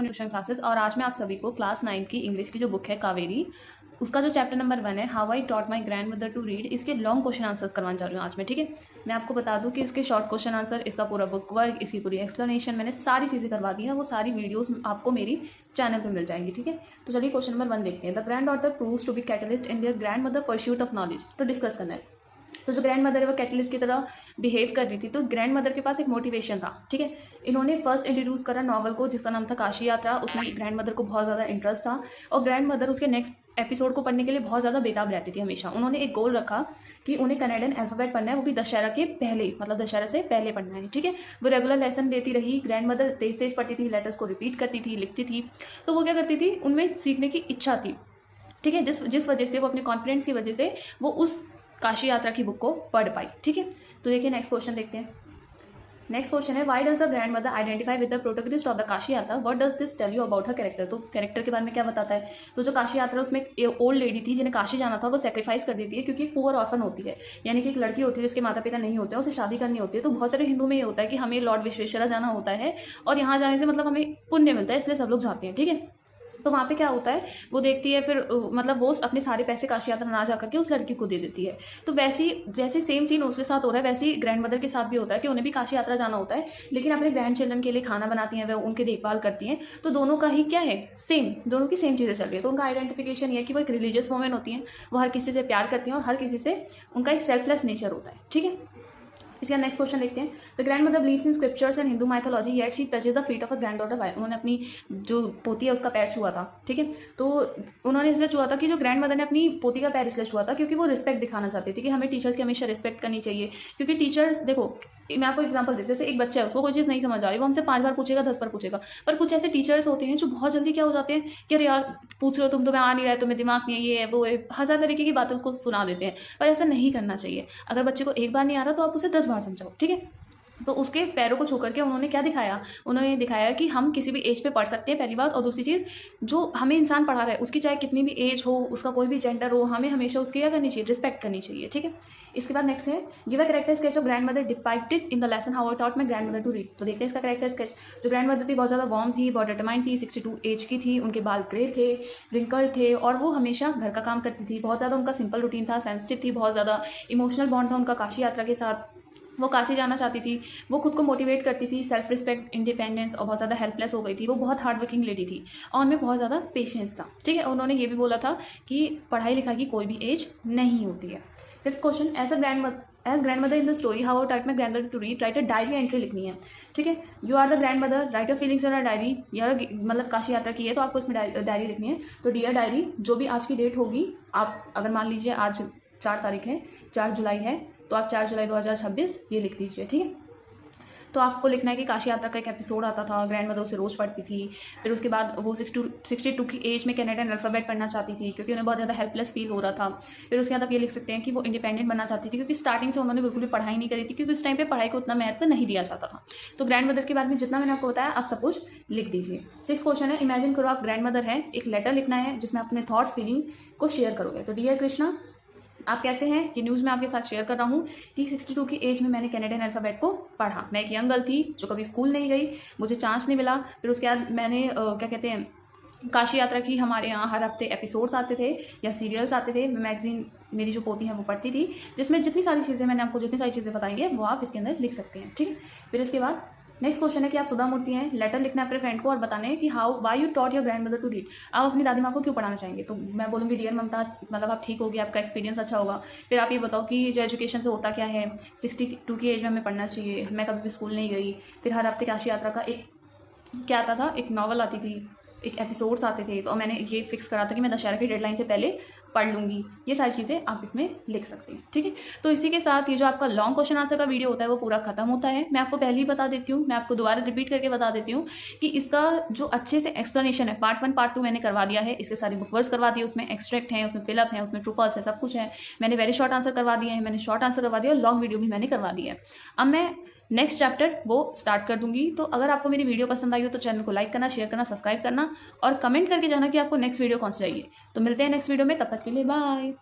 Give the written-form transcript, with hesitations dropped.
Tuition classes. और आज मैं आप सभी को क्लास 9 की इंग्लिश की जो बुक है कावेरी, उसका जो चैप्टर नंबर 1 है how I taught my grand mother to read, इसके लॉन्ग क्वेश्चन आंसर्स करवाने जा रही हूँ आज मैं। ठीक है, मैं आपको बता दूँ कि इसके शॉर्ट क्वेश्चन आंसर, इसका पूरा बुक वर्क, इसकी पूरी एक्सप्लेनेशन मैंने सारी चीज़ें करवा दी हैं। वो सारी वीडियोस आपको मेरी चैनल पे मिल जाएंगी। ठीक है, तो चलिए क्वेश्चन नंबर 1 देखते हैं। The granddaughter proves to be catalyst in their grandmother pursuit of knowledge. तो डिस्कस करना है। तो जो ग्रैंड मदर है वो कैटलिस्ट की तरह बिहेव कर रही थी, तो ग्रैंड मदर के पास एक मोटिवेशन था। ठीक है, इन्होंने फर्स्ट इंट्रोड्यूस करा नॉवल को जिसका नाम था काशी यात्रा। उसमें ग्रैंड मदर को बहुत ज़्यादा इंटरेस्ट था और ग्रैंड मदर उसके नेक्स्ट एपिसोड को पढ़ने के लिए बहुत ज़्यादा बेताब रहती थी हमेशा। उन्होंने एक गोल रखा कि उन्हें कनेडियन अल्फ़ाबेट पढ़ना है, वो भी दशहरा के पहले, मतलब दशहरा से पहले पढ़ना है। ठीक है, वो रेगुलर लेसन देती रही। ग्रैंड मदर तेज तेज पढ़ती थी, लेटर्स को रिपीट करती थी, लिखती थी। तो वो क्या करती थी, उनमें सीखने की इच्छा थी। ठीक है, जिस वजह से वो अपने कॉन्फिडेंस की वजह से वो उस काशी यात्रा की बुक को पढ़ पाई। ठीक है, तो देखिए नेक्स्ट क्वेश्चन देखते हैं। नेक्स्ट क्वेश्चन है why does the grand mother identify with the protagonist of the Kashi Yatra, what does this tell you about her character. तो कैरेक्टर के बारे में क्या बताता है। तो जो काशी यात्रा, उसमें एक ओल्ड लेडी थी जिन्हें काशी जाना था, वो सेक्रीफाइस कर देती है क्योंकि एक पुअर ऑर्फन होती है, यानी कि एक लड़की होती है जिसके माता पिता नहीं होते हैं, उसे शादी करनी होती है। तो बहुत सारे हिंदू में ये होता है कि हमें लॉर्ड विश्वेश्वरा जाना होता है और यहाँ जाने से मतलब हमें पुण्य मिलता है, इसलिए सब लोग जाते हैं। ठीक है, तो वहाँ पे क्या होता है, वो देखती है फिर मतलब वो अपने सारे पैसे काशी यात्रा ना जा करके उस लड़की को दे देती है। तो वैसी जैसे सेम सीन उसके साथ हो रहा है, वैसे ही ग्रैंड मदर के साथ भी होता है कि उन्हें भी काशी यात्रा जाना होता है, लेकिन अपने ग्रैंड चिल्ड्रन के लिए खाना बनाती हैं, वह उनकी देखभाल करती हैं। तो दोनों का ही क्या है, सेम, दोनों की सेम चीज़ें चल रही है। तो उनका आइडेंटिफिकेशन ये है कि वो एक रिलीजियस वुमेन होती हैं, वो हर किसी से प्यार करती हैं और हर किसी से उनका एक सेल्फलेस नेचर होता है। ठीक है, इसका नेक्स्ट क्वेश्चन देखते हैं। The grand mother believes in scriptures and Hindu mythology yet she touches the feet of a granddaughter why. उन्होंने अपनी जो पोती है उसका पैर छुआ था। ठीक है, तो उन्होंने इसलिए छुआ था कि जो ग्रैंड मदर ने अपनी पोती का पैर इसलिए छुआ था क्योंकि वो रिस्पेक्ट दिखाना चाहती थी कि हमें टीचर्स की हमेशा रिस्पेक्ट करनी चाहिए। क्योंकि टीचर्स, देखो मैं आपको एग्जांपल देती हूँ, जैसे एक बच्चा है, उसको कोई चीज़ नहीं समझ आ रही, वो हमसे 5 बार पूछेगा, 10 बार पूछेगा। पर कुछ ऐसे टीचर्स होते हैं जो बहुत जल्दी क्या हो जाते हैं कि अरे यार पूछ रहे हो तुम, तुम्हें आ नहीं रहा है, तुम्हें दिमाग नहीं है, ये है वो है, हज़ार तरीके की बातें उसको सुना देते हैं। पर ऐसा नहीं करना चाहिए। अगर बच्चे को एक बार नहीं आ रहा तो आप उसे 10 बार समझाओ। ठीक है, तो उसके पैरों को छू करके उन्होंने क्या दिखाया, उन्होंने दिखाया कि हम किसी भी एज पे पढ़ सकते हैं, पहली बात। और दूसरी चीज़, जो हमें इंसान पढ़ा रहा है उसकी चाहे कितनी भी एज हो, उसका कोई भी जेंडर हो, हमें हमेशा उसकी क्या करनी चाहिए, रिस्पेक्ट करनी चाहिए। ठीक है, इसके बाद नेक्स्ट है give a character sketch of grand mother depicted in the lesson how I taught my grand mother to read. तो देखते हैं इसका कैरेक्टर स्केच। जो ग्रैंड मदर थी बहुत ज़्यादा वार्म थी, बहुत डिटरमाइंड थी, 62 एज की थी, उनके बाल ग्रे थे, रिंकल्ड थे और वो हमेशा घर का काम करती थी। बहुत ज़्यादा उनका सिंपल रूटीन था, सेंसिटिव थी, बहुत ज़्यादा इमोशनल बॉन्ड था उनका काशी यात्रा के साथ। वो काशी जाना चाहती थी, वो खुद को मोटिवेट करती थी, सेल्फ रिस्पेक्ट, इंडिपेंडेंस, और बहुत ज़्यादा हेल्पलेस हो गई थी। वो बहुत हार्ड वर्किंग लेडी थी और उनमें बहुत ज़्यादा पेशेंस था। ठीक है, उन्होंने ये भी बोला था कि पढ़ाई लिखाई की कोई भी एज नहीं होती है। Fifth question, as grandmother in the story how tight my grand mother to read, write a diary entry लिखनी है। ठीक है, you are the grand mother, write your feelings in a diary. यार मतलब काशी यात्रा की है तो आपको इसमें डायरी लिखनी है। तो डियर डायरी, जो भी आज की डेट होगी, आप अगर मान लीजिए आज 4 तारीख है, 4 जुलाई है, तो आप 4 जुलाई 2026 ये लिख दीजिए। ठीक है, तो आपको लिखना है कि काशी यात्रा का एक एपिसोड आता था, ग्रैंड मदर उसे रोज़ पढ़ती थी। फिर उसके बाद वो 62 की एज में कैनेडियन अल्फ़ाबेट पढ़ना चाहती थी क्योंकि उन्हें बहुत ज़्यादा हेल्पलेस फील हो रहा था। फिर उसके बाद आप ये लिख सकते हैं कि वो इंडिपेंडेंट बनना चाहती थी क्योंकि स्टार्टिंग से उन्होंने बिल्कुल भी पढ़ाई नहीं करी थी, क्योंकि उस टाइम पे पढ़ाई को उतना महत्व नहीं दिया जाता था। तो ग्रैंड मदर के बारे में जितना मैंने आपको बताया आप सब कुछ लिख दीजिए। 6 क्वेश्चन है, इमेजिन करो आप ग्रैंड मदर है, एक लेटर लिखना है जिसमें अपने थॉट्स फीलिंग को शेयर करोगे। तो डियर कृष्णा, आप कैसे हैं, ये न्यूज़ मैं आपके साथ शेयर कर रहा हूँ कि 62 की एज में मैंने कैनेडियन अल्फ़ाबेट को पढ़ा। मैं एक यंग गर्ल थी जो कभी स्कूल नहीं गई, मुझे चांस नहीं मिला। फिर उसके बाद मैंने क्या कहते हैं, काशी यात्रा की हमारे यहाँ हर हफ्ते एपिसोड्स आते थे या सीरियल्स आते थे। मैं मैगजीन, मेरी जो पोती है वो पढ़ती थी, जिसमें जितनी सारी चीज़ें मैंने आपको जितनी सारी चीज़ें बताई है वो आप इसके अंदर लिख सकते हैं। ठीक है, फिर इसके बाद नेक्स्ट क्वेश्चन है कि आप सुधा मूर्ति हैं, लेटर लिखना है अपने फ्रेंड को और बताने हैं कि how why you taught your grand mother to read. आप अपनी दादी माँ को क्यों पढ़ाना चाहेंगे। तो मैं बोलूँगी डियर ममता, मतलब आप ठीक होगी, आपका एक्सपीरियंस अच्छा होगा। फिर आप ये बताओ कि जो एजुकेशन से होता क्या है, 62 की एज में हमें पढ़ना चाहिए, मैं कभी भी स्कूल नहीं गई। फिर हर हफ्ते काशी यात्रा का एक क्या आता था, एक नॉवल आती थी, एक एपिसोड्स आते थे। तो मैंने ये फिक्स करा था कि मैं दशहरा की डेडलाइन से पहले पढ़ लूँगी। ये सारी चीज़ें आप इसमें लिख सकते हैं। ठीक है, तो इसी के साथ ये जो आपका लॉन्ग क्वेश्चन आंसर का वीडियो होता है वो पूरा खत्म होता है। मैं आपको पहले ही बता देती हूँ, मैं आपको दोबारा रिपीट करके बता देती हूँ कि इसका जो अच्छे से एक्सप्लेनेशन है, पार्ट 1 पार्ट 2 मैंने करवा दिया है। इसके सारी बुक वर्ड्स करवा दिए, उसमें एक्सट्रैक्ट है, उसमें फिलअप है, उसमें ट्रू फॉल्स है, सब कुछ है। मैंने वेरी शॉर्ट आंसर करवा दिए हैं, मैंने शॉर्ट आंसर करवा दिया और लॉन्ग वीडियो भी मैंने करवा दी है। अब मैं नेक्स्ट चैप्टर वो स्टार्ट कर दूंगी। तो अगर आपको मेरी वीडियो पसंद आई हो तो चैनल को लाइक करना, शेयर करना, सब्सक्राइब करना और कमेंट करके जाना कि आपको नेक्स्ट वीडियो कौन सी चाहिए। तो मिलते हैं नेक्स्ट वीडियो में, तब तक के लिए बाय।